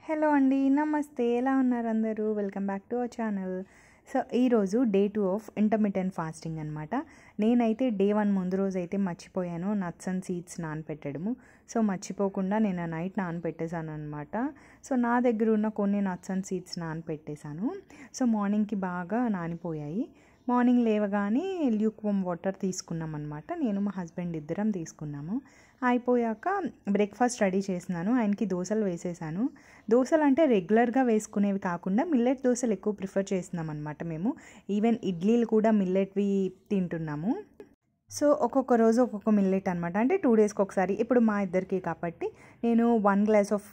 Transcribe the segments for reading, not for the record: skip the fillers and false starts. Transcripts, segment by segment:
Hello అండి, నమస్తే. ఎలా ఉన్నారు అందరూ? Welcome back to our channel. So ఈరోజు డే 2 ఆఫ్ ఇంటర్మిటెంట్ ఫాస్టింగ్ అనమాట. నేనైతే డే 1 ముందు రోజు అయితే మర్చిపోయాను నట్స్ అండ్ సీడ్స్ నానపెట్టడము. సో మర్చిపోకుండా నేను నైట్ నానపెట్టేశాను అనమాట. సో నా దగ్గర ఉన్న కొన్ని నట్స్ అండ్ సీడ్స్ నానపెట్టేశాను. సో మార్నింగ్కి బాగా నానిపోయాయి. మార్నింగ్ లేవగానే ల్యూక్వామ్ వాటర్ తీసుకున్నాం అనమాట. నేను మా హస్బెండ్ ఇద్దరం తీసుకున్నాము. అయిపోయాక బ్రేక్ఫాస్ట్ రెడీ చేసినాను. ఆయనకి దోశలు వేసేసాను. దోశలు అంటే రెగ్యులర్గా వేసుకునేవి కాకుండా మిల్లెట్ దోశలు ఎక్కువ ప్రిఫర్ చేస్తున్నాం అనమాట మేము. ఈవెన్ ఇడ్లీలు కూడా మిల్లెట్వి తింటున్నాము. సో ఒక్కొక్క రోజు ఒక్కొక్క మిల్లెట్ అనమాట. అంటే 2 డేస్కి ఒకసారి. ఇప్పుడు మా ఇద్దరికి కాబట్టి నేను 1 గ్లాస్ ఆఫ్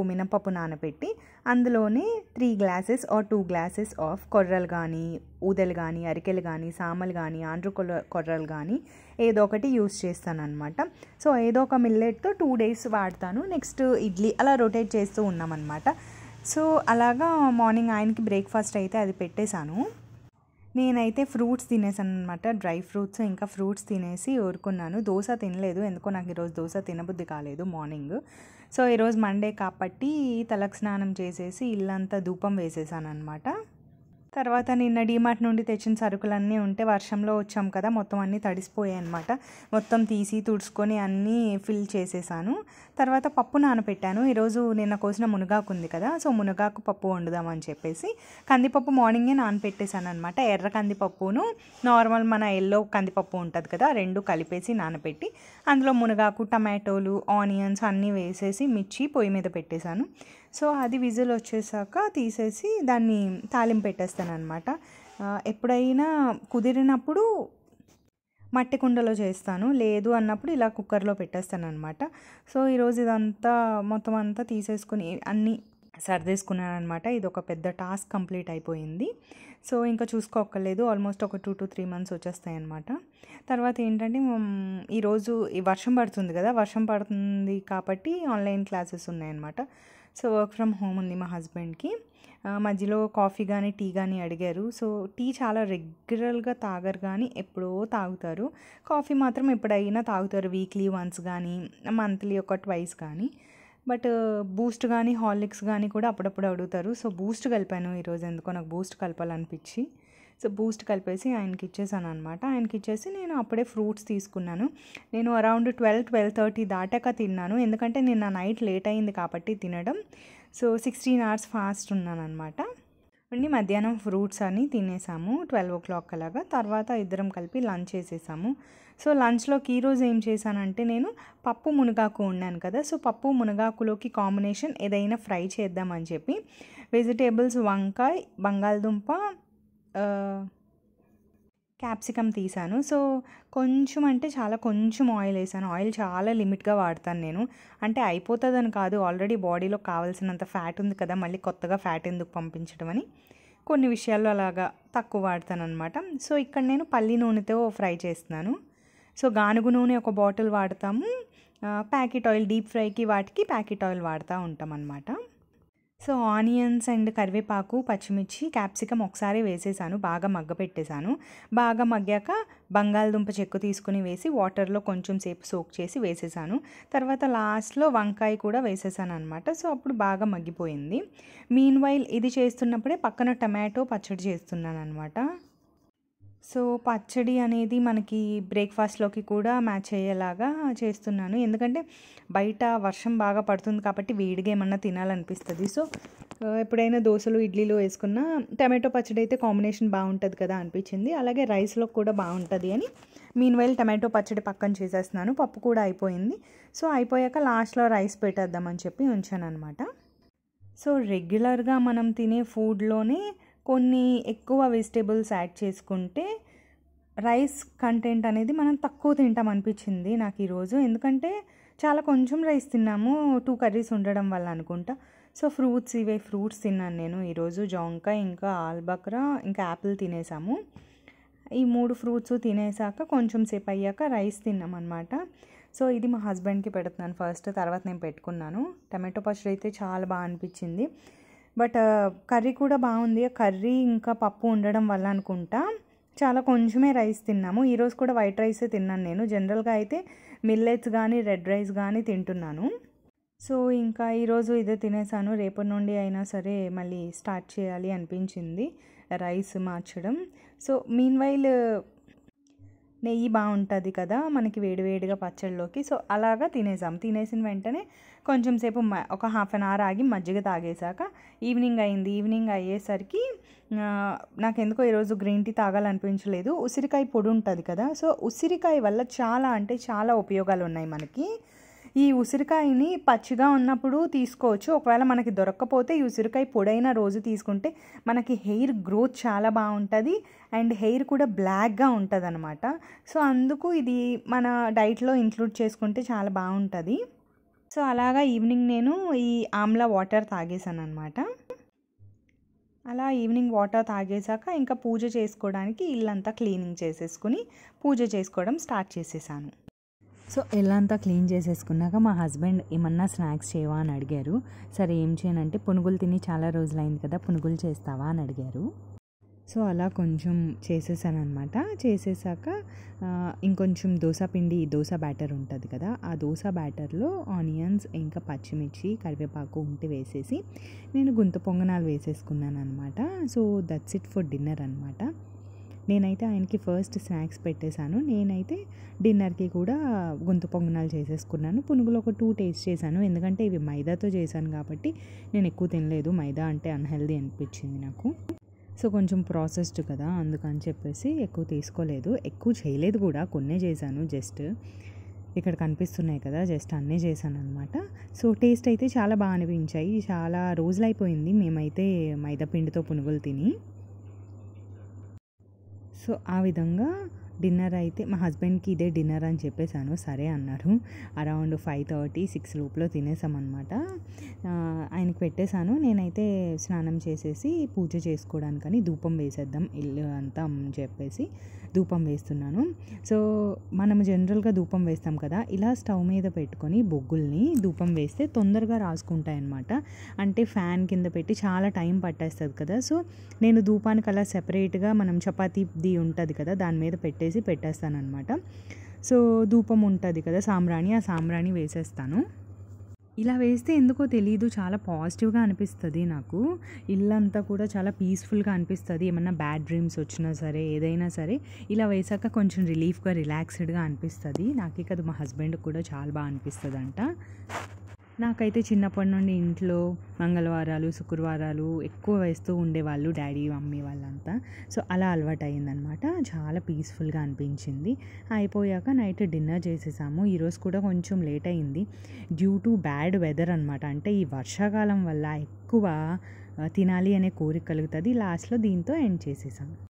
మినపప్పు నానబెట్టి అందులోనే 3 గ్లాసెస్ ఆర్ 2 గ్లాసెస్ ఆఫ్ కొర్రలు కానీ, ఊదలు కానీ, అరికెలు కానీ, సామలు కానీ, ఆంధ్ర కొర్రలు కానీ ఏదో ఒకటి యూస్ చేస్తాను అనమాట. సో ఏదో ఒక మిల్లెట్తో 2 డేస్ వాడతాను. నెక్స్ట్ ఇడ్లీ అలా రొటేట్ చేస్తూ ఉన్నామన్నమాట. సో అలాగా మార్నింగ్ ఆయనకి బ్రేక్ఫాస్ట్ అయితే అది పెట్టేశాను. నేనైతే ఫ్రూట్స్ తినేసాను అనమాట. డ్రై ఫ్రూట్స్ ఇంకా ఫ్రూట్స్ తినేసి ఊరుకున్నాను. దోశ తినలేదు, ఎందుకో నాకు ఈరోజు దోశ తినబుద్ధి కాలేదు మార్నింగ్. సో ఈరోజు మండే కాబట్టి తలకు స్నానం చేసేసి ఇల్లంతా ధూపం వేసేసాను అనమాట. తర్వాత నిన్న డీమార్ట్ నుండి తెచ్చిన సరుకులన్నీ ఉంటే వర్షంలో వచ్చాం కదా, మొత్తం అన్నీ తడిసిపోయాయి అనమాట. మొత్తం తీసి తుడుచుకొని అన్నీ ఫిల్ చేసేసాను. తర్వాత పప్పు నానపెట్టాను. ఈరోజు నిన్న కోసిన మునగాకు ఉంది కదా, సో మునగాకు పప్పు వండుదామని చెప్పేసి కందిపప్పు మార్నింగే నానపెట్టేశాను అనమాట. ఎర్ర కందిపప్పును నార్మల్ మన ఎల్లో కందిపప్పు ఉంటుంది కదా, రెండు కలిపేసి నానపెట్టి అందులో మునగాకు, టమాటోలు, ఆనియన్స్ అన్నీ వేసేసి మిర్చి పొయ్యి మీద పెట్టేశాను. సో అది విజిల్ వచ్చేసాక తీసేసి దాన్ని తాలింపు పెట్టేస్తాను అనమాట. ఎప్పుడైనా కుదిరినప్పుడు మట్టి కుండలో చేస్తాను, లేదు అన్నప్పుడు ఇలా కుక్కర్లో పెట్టేస్తాను అనమాట. సో ఈరోజు ఇదంతా మొత్తం అంతా తీసేసుకుని అన్నీ సర్దేసుకున్నాను అనమాట. ఇది ఒక పెద్ద టాస్క్ కంప్లీట్ అయిపోయింది. సో ఇంకా చూసుకోక్కర్లేదు, ఆల్మోస్ట్ ఒక 2 to 3 months వచ్చేస్తాయి అనమాట. తర్వాత ఏంటంటే ఈరోజు ఈ వర్షం పడుతుంది కదా, వర్షం పడుతుంది కాబట్టి ఆన్లైన్ క్లాసెస్ ఉన్నాయన్నమాట. సో వర్క్ ఫ్రమ్ హోమ్ ఉంది మా హస్బెండ్కి. మధ్యలో కాఫీ కానీ టీ కానీ అడిగారు. సో టీ చాలా రెగ్యులర్గా తాగరు కానీ ఎప్పుడో తాగుతారు. కాఫీ మాత్రం ఎప్పుడైనా తాగుతారు, వీక్లీ వన్స్ కానీ మంత్లీ ఒక 2 కానీ. బట్ బూస్ట్ కానీ హార్లిక్స్ కానీ కూడా అప్పుడప్పుడు అడుగుతారు. సో బూస్ట్ కలిపాను ఈరోజు, ఎందుకో నాకు బూస్ట్ కలపాలనిపించి. సో బూస్ట్ కలిపేసి ఆయనకి ఇచ్చేసాను అనమాట. ఆయనకి ఇచ్చేసి నేను అప్పుడే ఫ్రూట్స్ తీసుకున్నాను. నేను అరౌండ్ 12-12:30 దాటాక తిన్నాను, ఎందుకంటే నిన్న నైట్ లేట్ అయింది కాబట్టి తినడం. సో 16 hours ఫాస్ట్ ఉన్నాను అనమాట. అండి మధ్యాహ్నం ఫ్రూట్స్ అన్నీ తినేసాము 12 o'clock అలాగా. తర్వాత ఇద్దరం కలిపి లంచ్ చేసేసాము. సో లంచ్లోకి ఈరోజు ఏం చేశానంటే నేను పప్పు మునగాకు వండాను కదా, సో పప్పు మునగాకులోకి కాంబినేషన్ ఏదైనా ఫ్రై చేద్దామని చెప్పి వెజిటేబుల్స్ వంకాయ, బంగాళదుంప, క్యాప్సికమ్ తీసాను. సో కొంచెం అంటే చాలా కొంచెం ఆయిల్ వేసాను. ఆయిల్ చాలా లిమిట్గా వాడతాను నేను. అంటే అయిపోతుందని కాదు, ఆల్రెడీ బాడీలో కావాల్సినంత ఫ్యాట్ ఉంది కదా, మళ్ళీ కొత్తగా ఫ్యాట్ ఎందుకు పంపించడం అని కొన్ని విషయాల్లో అలాగా తక్కువ వాడతాను అనమాట. సో ఇక్కడ నేను పల్లి నూనెతో ఫ్రై చేస్తున్నాను. సో గానుగు నూనె ఒక బాటిల్ వాడతాము, ప్యాకెట్ ఆయిల్ డీప్ ఫ్రైకి వాటికి ప్యాకెట్ ఆయిల్ వాడుతూ ఉంటాం అన్నమాట. సో ఆనియన్స్ అండ్ కరివేపాకు, పచ్చిమిర్చి, క్యాప్సికమ్ ఒకసారి వేసేసాను, బాగా మగ్గపెట్టేశాను. బాగా మగ్గాక బంగాళదుంప చెక్కు తీసుకుని వేసి వాటర్లో కొంచెం సేపు సోక్ చేసి వేసేసాను. తర్వాత లాస్ట్లో వంకాయ కూడా వేసేసాను అనమాట. సో అప్పుడు బాగా మగ్గిపోయింది. మీన్వైల్ ఇది చేస్తున్నప్పుడే పక్కన టమాటో పచ్చడి చేస్తున్నాను అనమాట. సో పచ్చడి అనేది మనకి బ్రేక్ఫాస్ట్లోకి కూడా మ్యాచ్ అయ్యేలాగా చేస్తున్నాను, ఎందుకంటే బయట వర్షం బాగా పడుతుంది కాబట్టి వేడిగా ఏమన్నా తినాలనిపిస్తుంది. సో ఎప్పుడైనా దోశలు, ఇడ్లీలు వేసుకున్న టమాటో పచ్చడి అయితే కాంబినేషన్ బాగుంటుంది కదా అనిపించింది. అలాగే రైస్లో కూడా బాగుంటుంది అని మీన్వైల్ టమాటో పచ్చడి పక్కన చేసేస్తున్నాను. పప్పు కూడా అయిపోయింది. సో అయిపోయాక లాస్ట్లో రైస్ పెట్టేద్దామని చెప్పి ఉంచాను అనమాట. సో రెగ్యులర్గా మనం తినే ఫుడ్లోనే కొన్ని ఎక్కువ వెజిటేబుల్స్ యాడ్ చేసుకుంటే రైస్ కంటెంట్ అనేది మనం తక్కువ తింటాం అనిపించింది నాకు ఈరోజు, ఎందుకంటే చాలా కొంచెం రైస్ తిన్నాము 2 curries ఉండడం వల్ల అనుకుంటా. సో ఇవే ఫ్రూట్స్ తిన్నాను నేను ఈరోజు. జాంకాయ, ఇంకా ఆల్బక్రా, ఇంకా యాపిల్ తినేసాము. ఈ 3 ఫ్రూట్స్ తినేసాక కొంచెం సేపు అయ్యాక రైస్ తిన్నాం అనమాట. సో ఇది మా హస్బెండ్కి పెడుతున్నాను ఫస్ట్, తర్వాత నేను పెట్టుకున్నాను. టమాటో పచ్చడి అయితే చాలా బాగా అనిపించింది. బట్ కర్రీ కూడా బాగుంది. కర్రీ ఇంకా పప్పు ఉండడం వల్ల అనుకుంటా చాలా కొంచెమే రైస్ తిన్నాము. ఈరోజు కూడా వైట్ రైసే తిన్నాను నేను. జనరల్గా అయితే మిల్లెట్స్ కానీ రెడ్ రైస్ కానీ తింటున్నాను. సో ఇంకా ఈరోజు ఇదే తినేసాను. రేపటి నుండి అయినా సరే మళ్ళీ స్టార్ట్ చేయాలి అనిపించింది రైస్ మార్చడం. సో మీన్వైల్ నెయ్యి బాగుంటుంది కదా మనకి వేడివేడిగా పచ్చడిలోకి. సో అలాగా తినేసాం. తినేసిన వెంటనే కొంచెం సేపు ఒక హాఫ్ అన్ అవర్ ఆగి మజ్జిగ తాగేశాక ఈవినింగ్ అయింది. ఈవినింగ్ అయ్యేసరికి నాకెందుకో ఈరోజు గ్రీన్ టీ తాగాలనిపించలేదు. ఉసిరికాయ పొడి ఉంటుంది కదా, సో ఉసిరికాయ వల్ల చాలా అంటే చాలా ఉపయోగాలు ఉన్నాయి మనకి. ఈ ఉసిరికాయని పచ్చిగా ఉన్నప్పుడు తీసుకోవచ్చు. ఒకవేళ మనకి దొరక్కపోతే ఈ ఉసిరికాయ పొడైన రోజు తీసుకుంటే మనకి హెయిర్ గ్రోత్ చాలా బాగుంటుంది అండ్ హెయిర్ కూడా బ్లాక్గా ఉంటుంది అనమాట. సో అందుకు ఇది మన డైట్లో ఇంక్లూడ్ చేసుకుంటే చాలా బాగుంటుంది. సో అలాగా ఈవినింగ్ నేను ఈ ఆమ్లా వాటర్ తాగేసాను అనమాట. అలా ఈవినింగ్ వాటర్ తాగేశాక ఇంకా పూజ చేసుకోవడానికి ఇల్లంతా క్లీనింగ్ చేసేసుకుని పూజ చేసుకోవడం స్టార్ట్ చేసేసాను. సో ఇల్లంతా క్లీన్ చేసేసుకున్నాక మా హస్బెండ్ ఏమన్నా స్నాక్స్ చేయవా అని అడిగారు. సరే ఏం చేయనంటే పునుగులు తిని చాలా రోజులైంది కదా, పునుగులు చేస్తావా అని అడిగారు. సో అలా కొంచెం చేసేసాను అనమాట. చేసేసాక ఇంకొంచెం దోశ బ్యాటర్ ఉంటుంది కదా, ఆ దోశ బ్యాటర్లో ఆనియన్స్ ఇంకా పచ్చిమిర్చి కరివేపాకు ఉంటే వేసేసి నేను గుంత పొంగనాలు వేసేసుకున్నాను అనమాట. So that's it for dinner అనమాట. నేనైతే ఆయనకి ఫస్ట్ స్నాక్స్ పెట్టేశాను. నేనైతే డిన్నర్కి కూడా గుంత పొంగనాలు చేసేసుకున్నాను. పునుగులు ఒక 2 టేస్ట్ చేశాను, ఎందుకంటే ఇవి మైదాతో చేశాను కాబట్టి నేను ఎక్కువ తినలేదు. మైదా అంటే అన్హెల్దీ అనిపించింది నాకు. సో కొంచెం ప్రాసెస్డ్ కదా అందుకని చెప్పేసి ఎక్కువ తీసుకోలేదు, ఎక్కువ చేయలేదు కూడా, కొన్నే చేశాను. జస్ట్ ఇక్కడ కనిపిస్తున్నాయి కదా, జస్ట్ అన్నీ చేశాను అనమాట. సో టేస్ట్ అయితే చాలా బాగా అనిపించాయి. చాలా రోజులైపోయింది మేమైతే మైదా పిండితో పునుగులు తిని. సో ఆ విధంగా డిన్నర్ అయితే మా హస్బెండ్కి ఇదే డిన్నర్ అని చెప్పేశాను. సరే అన్నారు. అరౌండ్ 5:30, 6 లోపల తినేసామన్నమాట. ఆయనకి పెట్టేశాను. నేనైతే స్నానం చేసేసి పూజ చేసుకోవడానికని ధూపం వేసేద్దాం ఇల్లు అంతా అని చెప్పేసి ధూపం వేస్తున్నాను. సో మనం జనరల్గా ధూపం వేస్తాం కదా, ఇలా స్టవ్ మీద పెట్టుకొని బొగ్గుల్ని ధూపం వేస్తే తొందరగా రాసుకుంటాయి అన్నమాట. అంటే ఫ్యాన్ కింద పెట్టి చాలా టైం పట్టేస్తుంది కదా. సో నేను ధూపానికి అలా సెపరేట్గా మనం చపాతీది ఉంటుంది కదా దాని మీద పెట్టేస్తాను అనమాట. సో ధూపం ఉంటుంది కదా సాంబ్రాణి, ఆ సాంబ్రాణి వేసేస్తాను. ఇలా వేస్తే ఎందుకో తెలీదు చాలా పాజిటివ్గా అనిపిస్తుంది నాకు. ఇల్లంతా కూడా చాలా పీస్ఫుల్గా అనిపిస్తుంది. ఏమన్నా బ్యాడ్ డ్రీమ్స్ వచ్చినా సరే ఏదైనా సరే ఇలా వేసాక కొంచెం రిలీఫ్గా రిలాక్స్డ్గా అనిపిస్తుంది. నాకే కదా మా హస్బెండ్కి కూడా చాలా బాగా అనిపిస్తుంది అంట. నాకైతే చిన్నప్పటి నుండి ఇంట్లో మంగళవారాలు శుక్రవారాలు ఎక్కువ వేస్తూ ఉండేవాళ్ళు డాడీ మమ్మీ వాళ్ళంతా. సో అలా అలవాటు అయ్యిందనమాట. చాలా పీస్ఫుల్గా అనిపించింది. అయిపోయాక నైట్ డిన్నర్ చేసేసాము. ఈరోజు కూడా కొంచెం లేట్ అయింది డ్యూ టు బ్యాడ్ వెదర్ అనమాట. అంటే ఈ వర్షాకాలం వల్ల ఎక్కువ తినాలి అనే కోరిక కలుగుతుంది. లాస్ట్లో దీంతో ఎండ్ చేసేసాము.